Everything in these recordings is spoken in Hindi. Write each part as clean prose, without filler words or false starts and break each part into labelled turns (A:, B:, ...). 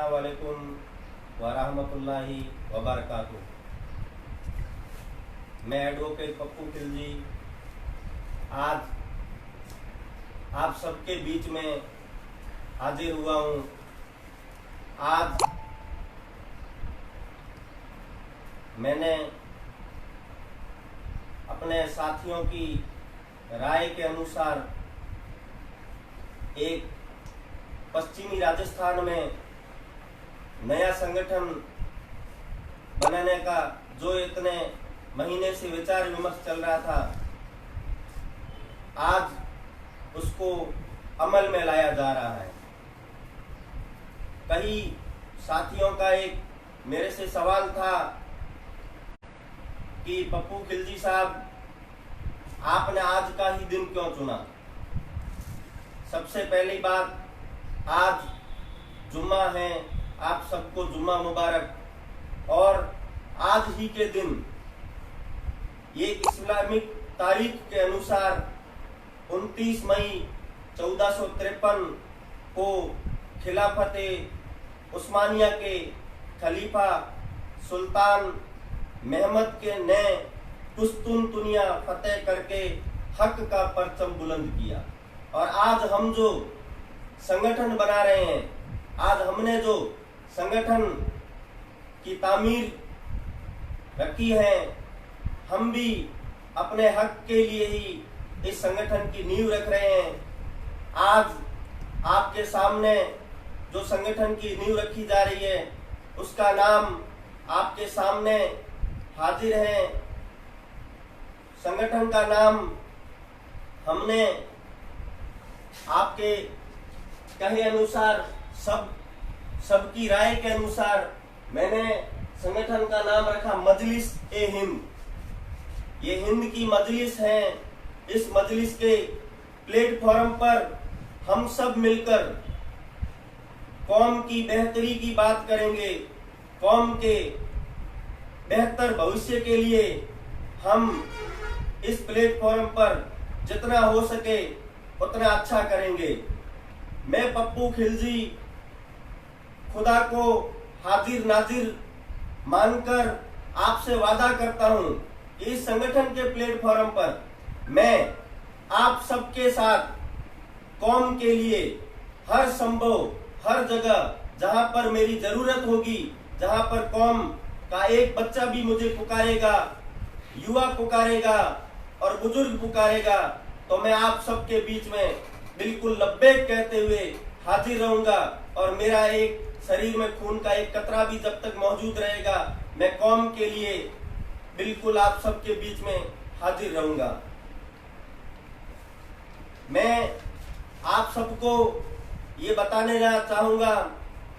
A: अस्सलाम वालेकुम वरहमतुल्लाहि वबरकातुहू। मैं एडवोकेट पप्पू खिलजी आज आप सबके बीच में हाजिर हुआ हूँ। आज मैंने अपने साथियों की राय के अनुसार एक पश्चिमी राजस्थान में नया संगठन बनाने का जो इतने महीने से विचार विमर्श चल रहा था, आज उसको अमल में लाया जा रहा है। कई साथियों का एक मेरे से सवाल था कि पप्पू खिलजी साहब, आपने आज का ही दिन क्यों चुना? सबसे पहली बात, आज जुम्मा है, आप सबको जुम्मा मुबारक। और आज ही के दिन ये इस्लामिक तारीख के अनुसार 29 मई 1453 को खिलाफत उस्मानिया के खलीफा सुल्तान महमद के ने कुस्तुनतुनिया फतेह करके हक का परचम बुलंद किया। और आज हम जो संगठन बना रहे हैं, आज हमने जो संगठन की तामीर रखी है, हम भी अपने हक के लिए ही इस संगठन की नींव रख रहे हैं। आज आपके सामने जो संगठन की नींव रखी जा रही है, उसका नाम आपके सामने हाजिर है। संगठन का नाम हमने आपके कहे अनुसार, सबकी राय के अनुसार मैंने संगठन का नाम रखा मजलिस ए हिंद। ये हिंद की मजलिस है। इस मजलिस के प्लेटफॉर्म पर हम सब मिलकर कौम की बेहतरी की बात करेंगे। कौम के बेहतर भविष्य के लिए हम इस प्लेटफॉर्म पर जितना हो सके उतना अच्छा करेंगे। मैं पप्पू खिलजी खुदा को हाजिर नाजिर मानकर आपसे वादा करता हूं कि इस संगठन के प्लेटफॉर्म पर मैं आप सबके साथ कौम के लिए हर संभव, हर जगह जहां पर मेरी जरूरत होगी, जहां पर कौम का एक बच्चा भी मुझे पुकारेगा, युवा पुकारेगा और बुजुर्ग पुकारेगा, तो मैं आप सबके बीच में बिल्कुल लब्बैक कहते हुए हाजिर रहूंगा। और मेरा एक शरीर में खून का एक कतरा भी जब तक मौजूद रहेगा, मैं कौम के लिए बिल्कुल आप सबके बीच में हाजिर रहूंगा। मैं आप सबको ये बताने चाहूंगा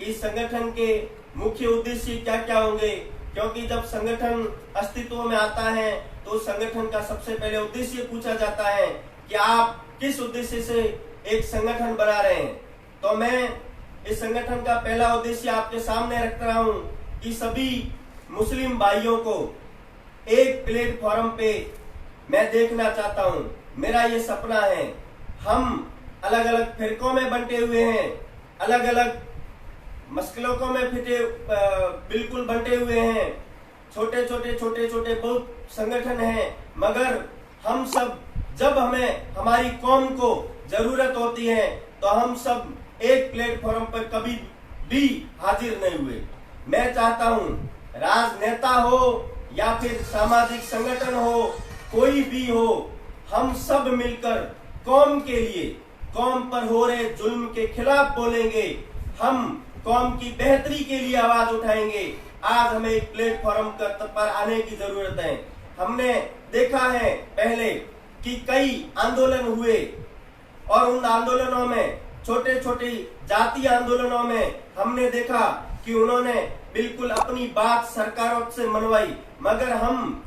A: कि संगठन के मुख्य उद्देश्य क्या क्या होंगे, क्योंकि जब संगठन अस्तित्व में आता है तो संगठन का सबसे पहले उद्देश्य पूछा जाता है कि आप किस उद्देश्य से एक संगठन बना रहे हैं। तो मैं इस संगठन का पहला उद्देश्य आपके सामने रख रहा हूं कि सभी मुस्लिम भाइयों को एक प्लेटफॉर्म पे मैं देखना चाहता हूं। मेरा ये सपना है। हम अलग अलग फिरकों में बंटे हुए हैं, अलग अलग मसलकों में बिल्कुल बंटे हुए हैं, छोटे छोटे बहुत संगठन हैं, मगर हम सब जब हमें हमारी कौम को जरूरत होती है तो हम सब एक प्लेटफॉर्म पर कभी भी हाजिर नहीं हुए। मैं चाहता हूं राजनेता हो या फिर सामाजिक संगठन हो, कोई भी हो, हम सब मिलकर कौम के लिए, कौम पर हो रहे जुल्म के खिलाफ बोलेंगे। हम कौम की बेहतरी के लिए आवाज उठाएंगे। आज हमें एक प्लेटफॉर्म पर आने की जरूरत है। हमने देखा है पहले कि कई आंदोलन हुए और उन आंदोलनों में, छोटे छोटे जातीय आंदोलनों में हमने देखा कि उन्होंने बिल्कुल अपनी बात सरकारों से मनवाई, मगर हम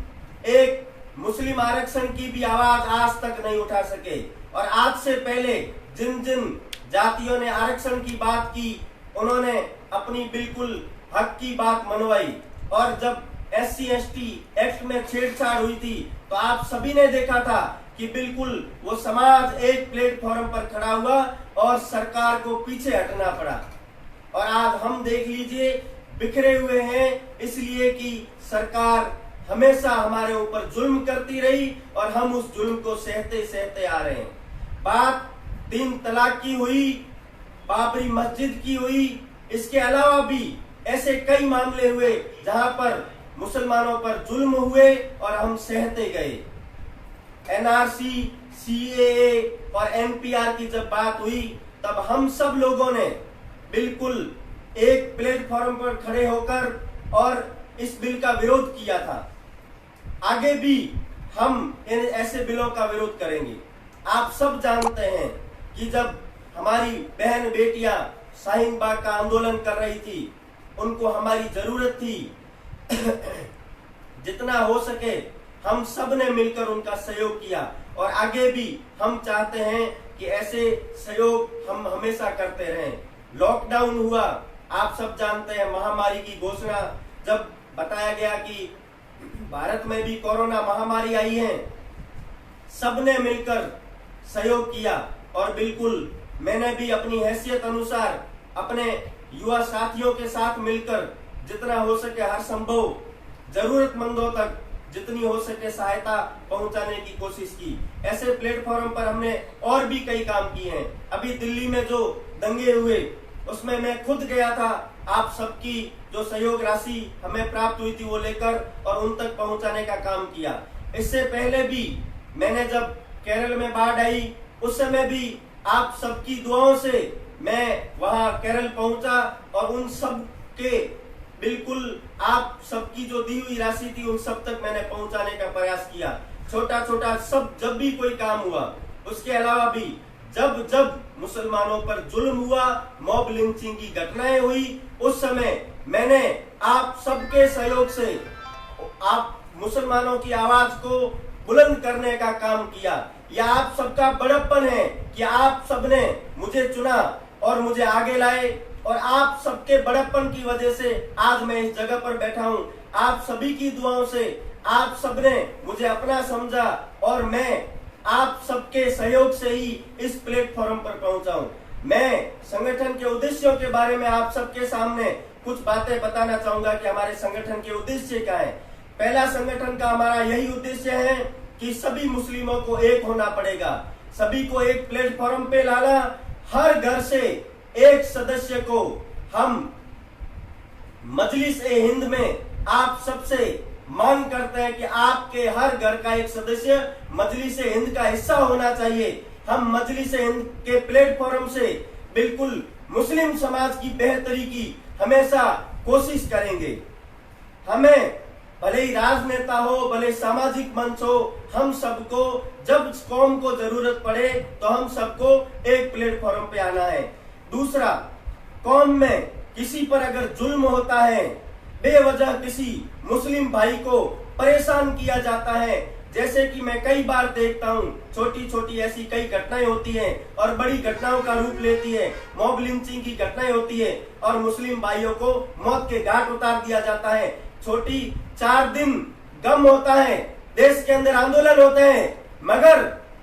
A: एक मुस्लिम आरक्षण की भी आवाज आज तक नहीं उठा सके। और आज से पहले जिन जिन जातियों ने आरक्षण की बात की, उन्होंने अपनी बिल्कुल हक की बात मनवाई। और जब SC/ST एक्ट में छेड़छाड़ हुई थी तो आप सभी ने देखा था कि बिल्कुल वो समाज एक प्लेटफॉर्म पर खड़ा हुआ और सरकार को पीछे हटना पड़ा। और आज हम देख लीजिए बिखरे हुए हैं, इसलिए कि सरकार हमेशा हमारे ऊपर जुल्म करती रही और हम उस जुल्म को सहते सहते आ रहे हैं। बात 3 तलाक की हुई, बाबरी मस्जिद की हुई, इसके अलावा भी ऐसे कई मामले हुए जहां पर मुसलमानों पर जुल्म हुए और हम सहते गए। एनआरसी, सीएए और एनपीआर की जब बात हुई तब हम सब लोगों ने बिल्कुल एक प्लेटफॉर्म पर खड़े होकर और इस बिल का विरोध किया था। आगे भी हम इन ऐसे बिलों का विरोध करेंगे। आप सब जानते हैं कि जब हमारी बहन बेटियां शाहीन बाग का आंदोलन कर रही थी, उनको हमारी जरूरत थी। जितना हो सके हम सब ने मिलकर उनका सहयोग किया और आगे भी हम चाहते हैं कि ऐसे सहयोग हम हमेशा करते रहें। लॉकडाउन हुआ, आप सब जानते हैं, महामारी की घोषणा जब बताया गया कि भारत में भी कोरोना महामारी आई है, सबने मिलकर सहयोग किया और बिल्कुल मैंने भी अपनी हैसियत अनुसार अपने युवा साथियों के साथ मिलकर जितना हो सके हर संभव जरूरतमंदों तक जितनी हो सके सहायता पहुंचाने की कोशिश की। ऐसे प्लेटफॉर्म पर हमने और भी कई काम किए हैं। अभी दिल्ली में जो दंगे हुए उसमें मैं खुद गया था, आप सबकी जो सहयोग राशि हमें प्राप्त हुई थी वो लेकर और उन तक पहुंचाने का काम किया। इससे पहले भी मैंने जब केरल में बाढ़ आई उस समय भी आप सबकी दुआओं से मैं वहां केरल पहुंचा और उन सब के बिल्कुल आप सबकी जो दी हुई राशि थी उन सब तक मैंने पहुंचाने का प्रयास किया। छोटा छोटा सब जब भी कोई काम हुआ, उसके अलावा भी जब जब मुसलमानों पर जुल्म हुआ, मॉब लिंचिंग की घटनाएं हुई, उस समय मैंने आप सबके सहयोग से आप मुसलमानों की आवाज को बुलंद करने का काम किया। यह आप सबका बड़प्पन है कि आप सबने मुझे चुना और मुझे आगे लाए और आप सबके बड़प्पन की वजह से आज मैं इस जगह पर बैठा हूं। आप सभी की दुआओं से आप सबने मुझे अपना समझा और मैं आप सबके सहयोग से ही इस प्लेटफॉर्म पर पहुंचा हूं। मैं संगठन के उद्देश्यों के बारे में आप सबके सामने कुछ बातें बताना चाहूंगा कि हमारे संगठन के उद्देश्य क्या है। पहला, संगठन का हमारा यही उद्देश्य है कि सभी मुस्लिमों को एक होना पड़ेगा, सभी को एक प्लेटफॉर्म पे लाना। हर घर से एक सदस्य को हम मजलिस-ए-हिंद में आप सबसे मांग करते हैं कि आपके हर घर का एक सदस्य मजलिस-ए-हिंद का हिस्सा होना चाहिए। हम मजलिस-ए-हिंद के प्लेटफॉर्म से बिल्कुल मुस्लिम समाज की बेहतरी की हमेशा कोशिश करेंगे। हमें भले ही राजनेता हो, भले सामाजिक मंच हो, हम सबको जब कौम को जरूरत पड़े तो हम सबको एक प्लेटफॉर्म पे आना है। दूसरा, कौम में किसी पर अगर जुल्म होता है, बेवजह किसी मुस्लिम भाई को परेशान किया जाता है, जैसे कि मैं कई बार देखता हूँ, छोटी छोटी ऐसी कई घटनाएं होती हैं और बड़ी घटनाओं का रूप लेती है। मॉब लिंचिंग की घटनाएं होती है और मुस्लिम भाइयों को मौत के घाट उतार दिया जाता है। छोटी 4 दिन गम होता है, देश के अंदर आंदोलन होते हैं, मगर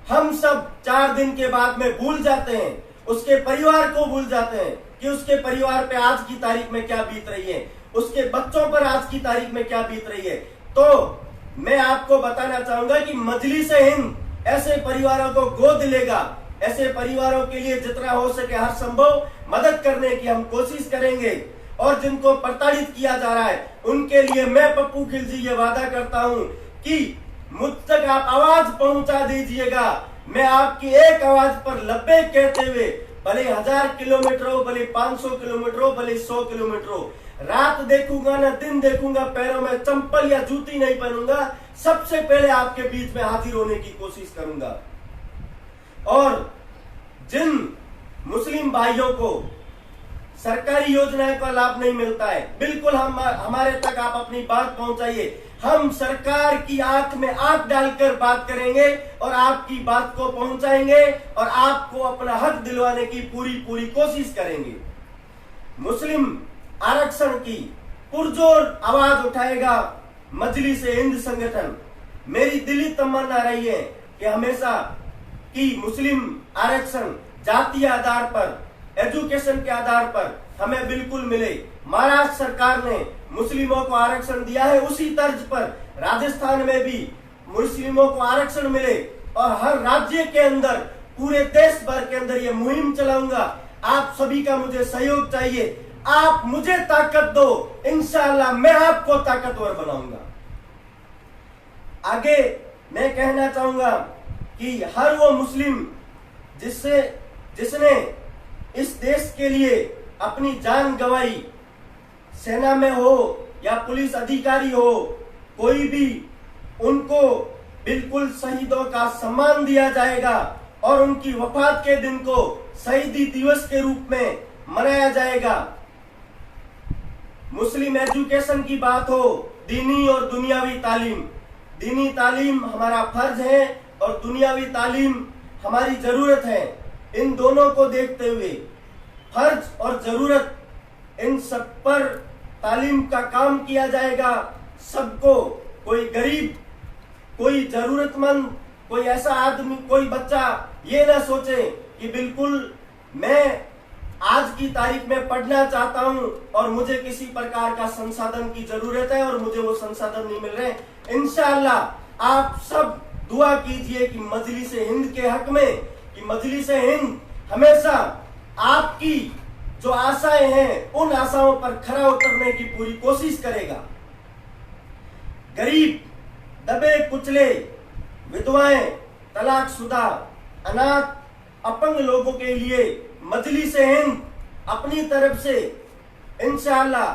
A: हम सब 4 दिन के बाद में भूल जाते हैं, उसके परिवार को भूल जाते हैं कि उसके परिवार पे आज की तारीख में क्या बीत रही है, उसके बच्चों पर आज की तारीख में क्या बीत रही है। तो मैं आपको बताना चाहूंगा कि मजलिस-ए-हिंद ऐसे परिवारों को गोद लेगा, ऐसे परिवारों के लिए जितना हो सके हर संभव मदद करने की हम कोशिश करेंगे। और जिनको प्रताड़ित किया जा रहा है उनके लिए मैं पप्पू खिलजी ये वादा करता हूं कि मुझ तक आप आवाज पहुंचा दीजिएगा। मैं आपकी एक आवाज पर लब्बैक कहते हुए, भले 1000 किलोमीटर हो, भले 500 किलोमीटर हो, भले 100 किलोमीटर हो, रात देखूंगा ना दिन देखूंगा, पैरों में चंपल या जूती नहीं पहनूंगा, सबसे पहले आपके बीच में हाजिर होने की कोशिश करूंगा। और जिन मुस्लिम भाइयों को सरकारी योजनाओं का लाभ नहीं मिलता है, बिल्कुल हमारे तक आप अपनी बात पहुंचाइए। हम सरकार की आंख में आंख डालकर बात करेंगे और आपकी बात को पहुंचाएंगे और आपको अपना हक दिलवाने की पूरी कोशिश करेंगे। मुस्लिम आरक्षण की पुरजोर आवाज उठाएगा मजलिस-ए-हिंद संगठन। मेरी दिली तमन्ना रही है कि हमेशा कि मुस्लिम आरक्षण जातीय आधार पर एजुकेशन के आधार पर हमें बिल्कुल मिले। महाराष्ट्र सरकार ने मुस्लिमों को आरक्षण दिया है, उसी तर्ज पर राजस्थान में भी मुस्लिमों को आरक्षण मिले और हर राज्य के अंदर, पूरे देश भर के अंदर ये मुहिम चलाऊंगा। आप सभी का मुझे सहयोग चाहिए। आप मुझे ताकत दो, इंशाअल्लाह मैं आपको ताकतवर बनाऊंगा। आगे मैं कहना चाहूंगा कि हर वो मुस्लिम जिसने इस देश के लिए अपनी जान गंवाई, सेना में हो या पुलिस अधिकारी हो, कोई भी, उनको बिल्कुल शहीदों का सम्मान दिया जाएगा और उनकी वफात के दिन को शहीदी दिवस के रूप में मनाया जाएगा। मुस्लिम एजुकेशन की बात हो, दीनी और दुनियावी तालीम, दीनी तालीम हमारा फर्ज है और दुनियावी तालीम हमारी जरूरत है। इन दोनों को देखते हुए फर्ज और जरूरत, इन सब पर तालीम का काम किया जाएगा। सबको, कोई गरीब, कोई जरूरतमंद, कोई ऐसा आदमी, कोई बच्चा ये ना सोचे कि बिल्कुल मैं आज की तारीख में पढ़ना चाहता हूं और मुझे किसी प्रकार का संसाधन की जरूरत है और मुझे वो संसाधन नहीं मिल रहे। इंशाअल्लाह आप सब दुआ कीजिए कि मजलिस-ए हिंद के हक में, कि मजलिस-ए हिंद हमेशा आपकी जो आशाएं हैं उन आशाओं पर खरा उतरने की पूरी कोशिश करेगा। गरीब, दबे कुचले, विधवाएं, तलाकशुदा, अनाथ, अपंग लोगों के लिए मजलिस-ए हिंद अपनी तरफ से इंशाअल्लाह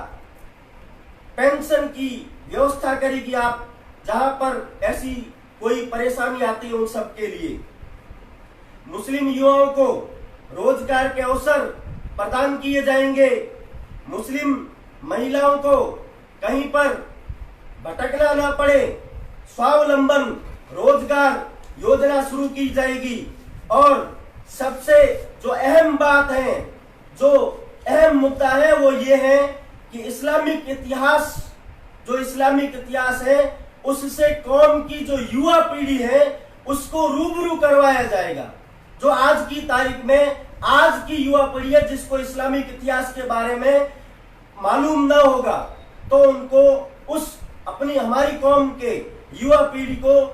A: पेंशन की व्यवस्था करेगी। आप जहां पर ऐसी कोई परेशानी आती है उन सब के लिए। मुस्लिम युवाओं को रोजगार के अवसर प्रदान किए जाएंगे। मुस्लिम महिलाओं को कहीं पर भटकना ना पड़े, स्वावलंबन रोजगार योजना शुरू की जाएगी। और सबसे जो अहम बात है, जो अहम मुद्दा है, वो ये है कि इस्लामिक इतिहास, जो इस्लामिक इतिहास है उससे कौम की जो युवा पीढ़ी है उसको रूबरू करवाया जाएगा। जो आज की तारीख में आज की युवा पीढ़ी है जिसको इस्लामिक इतिहास के बारे में मालूम ना होगा, तो उनको उस अपनी हमारी कौम के युवा पीढ़ी को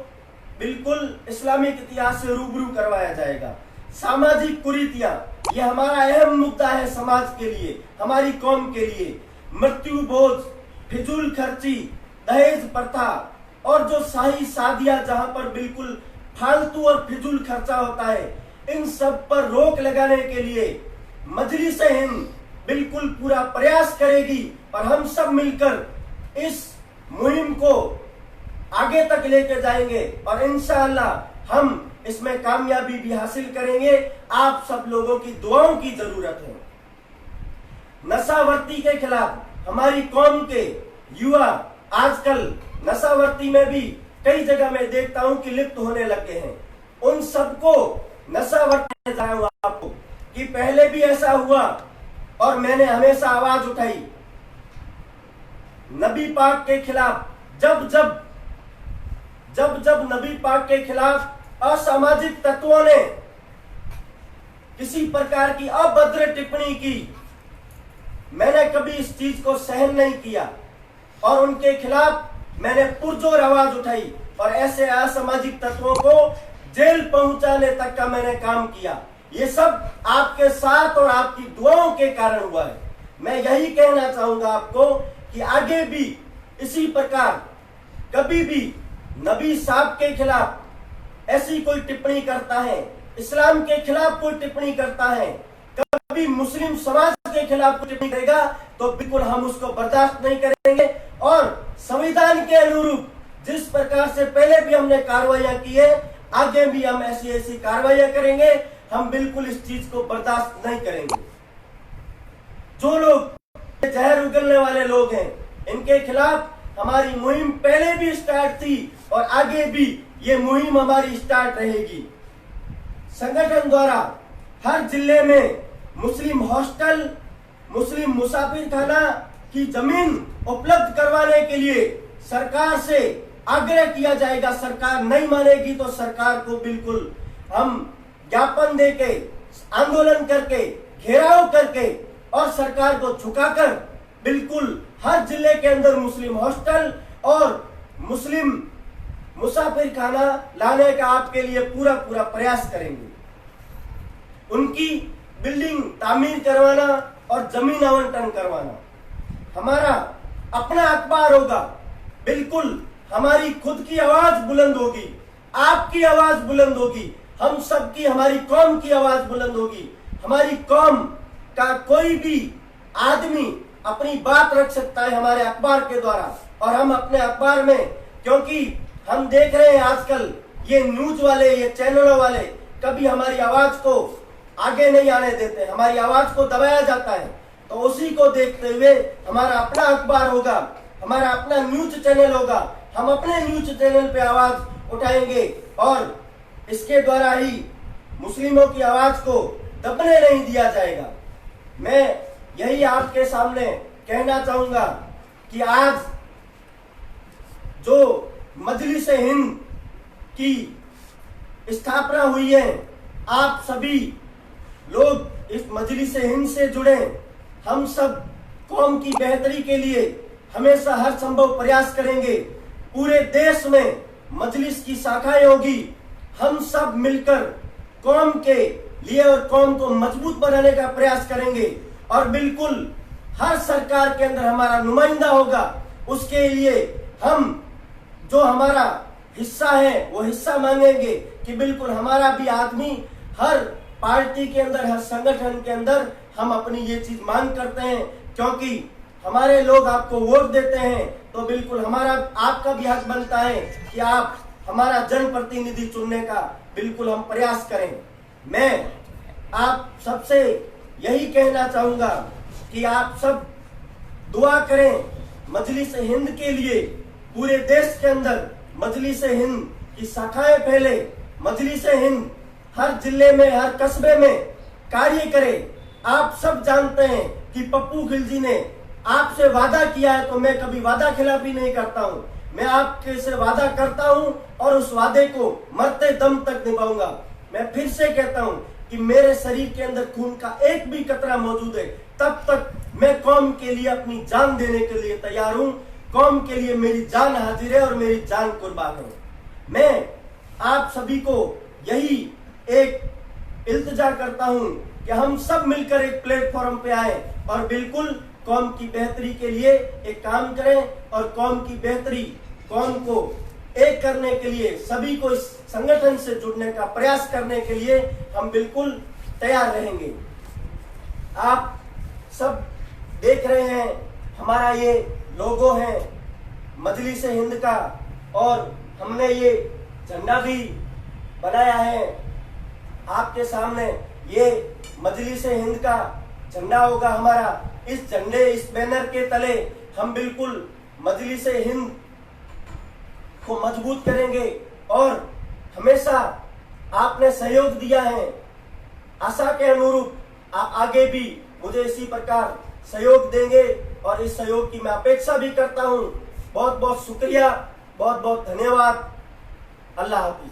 A: बिल्कुल इस्लामिक इतिहास से रूबरू करवाया जाएगा। सामाजिक कुरीतियां, ये हमारा अहम मुद्दा है समाज के लिए, हमारी कौम के लिए। मृत्यु बोझ, फिजूल खर्ची, दहेज प्रथा और जो शाही शादियां जहां पर बिल्कुल फालतू और फिजूल खर्चा होता है, इन सब पर रोक लगाने के लिए मजलिस-ए हिंद बिल्कुल पूरा प्रयास करेगी और हम सब मिलकर इस मुहिम को आगे तक लेके जाएंगे और इंशाअल्लाह हम इसमें कामयाबी भी हासिल करेंगे। आप सब लोगों की दुआओं की जरूरत है। नशावर्ती के खिलाफ हमारी कौम के युवा आजकल नशावर्ती में भी कई जगह मैं देखता हूं कि लिप्त होने लगे हैं। उन सबको नशावर्ती जाऊंगा आपको कि पहले भी ऐसा हुआ और मैंने हमेशा आवाज उठाई नबी पाक के खिलाफ। जब नबी पाक के खिलाफ असामाजिक तत्वों ने किसी प्रकार की अभद्र टिप्पणी की, मैंने कभी इस चीज को सहन नहीं किया और उनके खिलाफ मैंने पुरजोर आवाज उठाई और ऐसे असामाजिक तत्वों को जेल पहुंचाने तक का मैंने काम किया। ये सब आपके साथ और आपकी दुआओं के कारण हुआ है। मैं यही कहना चाहूंगा आपको कि आगे भी इसी प्रकार कभी भी नबी साहब के खिलाफ ऐसी कोई टिप्पणी करता है, इस्लाम के खिलाफ कोई टिप्पणी करता है, कभी मुस्लिम समाज के खिलाफ कोई टिप्पणी करेगा तो बिल्कुल हम उसको बर्दाश्त नहीं करेंगे। और संविधान के अनुरूप जिस प्रकार से पहले भी हमने कार्रवाइयां की है, आगे भी हम ऐसी कार्रवाइयां करेंगे। हम बिल्कुल इस चीज को बर्दाश्त नहीं करेंगे। जो लोग जहर उगलने वाले लोग हैं, इनके खिलाफ हमारी मुहिम पहले भी स्टार्ट थी और आगे भी ये मुहिम हमारी स्टार्ट रहेगी। संगठन द्वारा हर जिले में मुस्लिम हॉस्टल, मुस्लिम मुसाफिर खाना की जमीन उपलब्ध करवाने के लिए सरकार से आग्रह किया जाएगा। सरकार नहीं मानेगी तो सरकार को बिल्कुल हम ज्ञापन देके, आंदोलन करके घेराव करके और सरकार को झुकाकर बिल्कुल हर जिले के अंदर मुस्लिम हॉस्टल और मुस्लिम मुसाफिर खाना लाने का आपके लिए पूरा पूरा प्रयास करेंगे। उनकी बिल्डिंग तामीर करवाना और जमीन आवंटन करवाना। हमारा अपना अखबार होगा, बिल्कुल हमारी खुद की आवाज बुलंद होगी, आपकी आवाज बुलंद होगी, हम सबकी, हमारी कौम की आवाज बुलंद होगी। हमारी कौम का कोई भी आदमी अपनी बात रख सकता है हमारे अखबार के द्वारा। और हम अपने अखबार में, क्योंकि हम देख रहे हैं आजकल ये न्यूज वाले, ये चैनलों वाले कभी हमारी आवाज को आगे नहीं आने देते, हमारी आवाज को दबाया जाता है। तो उसी को देखते हुए हमारा अपना अखबार होगा, हमारा अपना न्यूज चैनल होगा। हम अपने न्यूज चैनल पे आवाज उठाएंगे और इसके द्वारा ही मुस्लिमों की आवाज को दबने नहीं दिया जाएगा। मैं यही आपके सामने कहना चाहूंगा कि आज जो मजलिस-ए हिंद की स्थापना हुई है, आप सभी लोग इस मजलिस-ए हिंद से जुड़े। हम सब कौम की बेहतरी के लिए हमेशा हर संभव प्रयास करेंगे। पूरे देश में मजलिस की शाखाएं होगी। हम सब मिलकर कौम के लिए और कौम को मजबूत बनाने का प्रयास करेंगे और बिल्कुल हर सरकार के अंदर हमारा नुमाइंदा होगा। उसके लिए हम जो हमारा हिस्सा है वो हिस्सा मांगेंगे कि बिल्कुल हमारा भी आदमी हर पार्टी के अंदर, हर संगठन के अंदर हम अपनी ये चीज मांग करते हैं। क्योंकि हमारे लोग आपको वोट देते हैं तो बिल्कुल हमारा, आपका भी हक बनता है कि आप हमारा जनप्रतिनिधि चुनने का बिल्कुल हम प्रयास करें। मैं आप सबसे यही कहना चाहूंगा कि आप सब दुआ करें मजलिस-ए हिंद के लिए। पूरे देश के अंदर मजलिस-ए हिंद की शाखाएं फैले, मजलिस-ए हिंद हर जिले में, हर कस्बे में कार्य करे। आप सब जानते हैं कि पप्पू खिलजी ने आपसे वादा किया है, तो मैं कभी वादा खिलाफी नहीं करता हूं। मैं आपके से वादा करता हूं और उस वादे को मरते दम तक निभाऊंगा। मैं फिर से कहता हूं कि मेरे शरीर के अंदर खून का एक भी कतरा मौजूद है, तब तक मैं कौम के लिए अपनी जान देने के लिए तैयार हूं। कौम के लिए मेरी जान हाजिर है और मेरी जान कुर्बान है। मैं आप सभी को यही एक इल्तिजा करता हूं कि हम सब मिलकर एक प्लेटफॉर्म पे आए और बिल्कुल कौम की बेहतरी के लिए एक काम करें और कौम की बेहतरी, कौम को एक करने के लिए, सभी को इस संगठन से जुड़ने का प्रयास करने के लिए हम बिल्कुल तैयार रहेंगे। आप सब देख रहे हैं हमारा ये लोगो है मजलिस-ए हिंद का और हमने ये झंडा भी बनाया है आपके सामने। ये मजलिस-ए हिंद का झंडा होगा हमारा। इस झंडे, इस बैनर के तले हम बिल्कुल मजलिस-ए हिंद को मजबूत करेंगे और हमेशा आपने सहयोग दिया है, आशा के अनुरूप आप आगे भी मुझे इसी प्रकार सहयोग देंगे और इस सहयोग की मैं अपेक्षा भी करता हूं। बहुत बहुत शुक्रिया, बहुत बहुत धन्यवाद। अल्लाह हाफिज।